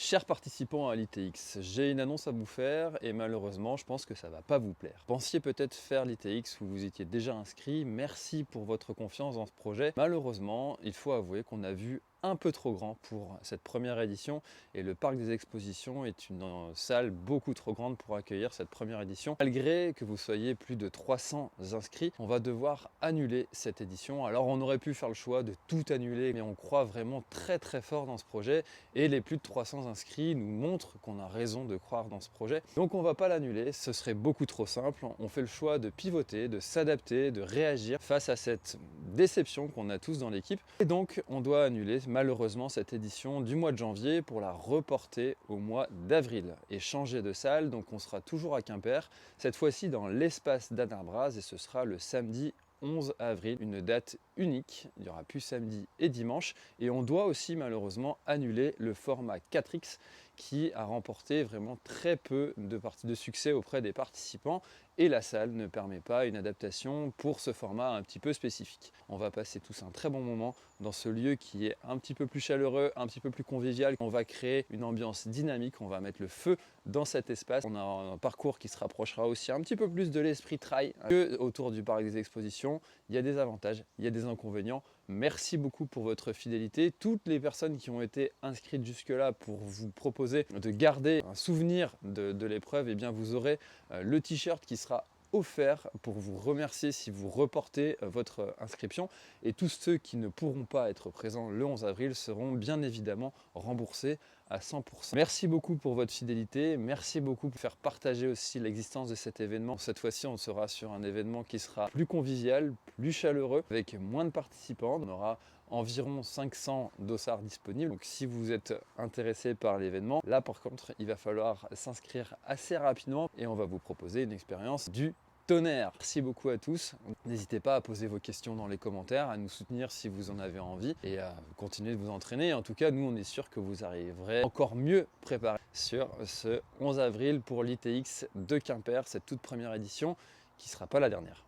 Chers participants à l'ITX, j'ai une annonce à vous faire et malheureusement je pense que ça va pas vous plaire. Pensiez peut-être faire l'ITX où vous étiez déjà inscrit, merci pour votre confiance dans ce projet. Malheureusement, il faut avouer qu'on a vu un peu trop grand pour cette première édition et le parc des expositions est une salle beaucoup trop grande pour accueillir cette première édition. Malgré que vous soyez plus de 300 inscrits, on va devoir annuler cette édition. Alors on aurait pu faire le choix de tout annuler, mais on croit vraiment très fort dans ce projet et les plus de 300 inscrits nous montrent qu'on a raison de croire dans ce projet. Donc on va pas l'annuler, ce serait beaucoup trop simple. On fait le choix de pivoter, de s'adapter, de réagir face à cette déception qu'on a tous dans l'équipe. Et donc on doit annuler malheureusement cette édition du mois de janvier pour la reporter au mois d'avril et changer de salle. Donc on sera toujours à Quimper, cette fois-ci dans l'espace d'Anarbraz et ce sera le samedi 11 avril, une date unique, il n'y aura plus samedi et dimanche et on doit aussi malheureusement annuler le format 4X qui a remporté vraiment très peu de succès auprès des participants et la salle ne permet pas une adaptation pour ce format un petit peu spécifique. On va passer tous un très bon moment dans ce lieu qui est un petit peu plus chaleureux, un petit peu plus convivial. On va créer une ambiance dynamique, on va mettre le feu dans cet espace. On a un parcours qui se rapprochera aussi un petit peu plus de l'esprit trail que autour du parc des expositions. Il y a des avantages, il y a des inconvénients. Merci beaucoup pour votre fidélité. Toutes les personnes qui ont été inscrites jusque-là pour vous proposer de garder un souvenir de l'épreuve, eh bien vous aurez le t-shirt qui sera offert pour vous remercier si vous reportez votre inscription et tous ceux qui ne pourront pas être présents le 11 avril seront bien évidemment remboursés à 100%. Merci beaucoup pour votre fidélité, merci beaucoup pour faire partager aussi l'existence de cet événement. Cette fois-ci, on sera sur un événement qui sera plus convivial, plus chaleureux, avec moins de participants. On aura environ 500 dossards disponibles. Donc si vous êtes intéressé par l'événement, là par contre, il va falloir s'inscrire assez rapidement et on va vous proposer une expérience du tonnerre. Merci beaucoup à tous. N'hésitez pas à poser vos questions dans les commentaires, à nous soutenir si vous en avez envie et à continuer de vous entraîner. En tout cas, nous, on est sûr que vous arriverez encore mieux préparé sur ce 11 avril pour l'ITX de Quimper, cette toute première édition qui ne sera pas la dernière.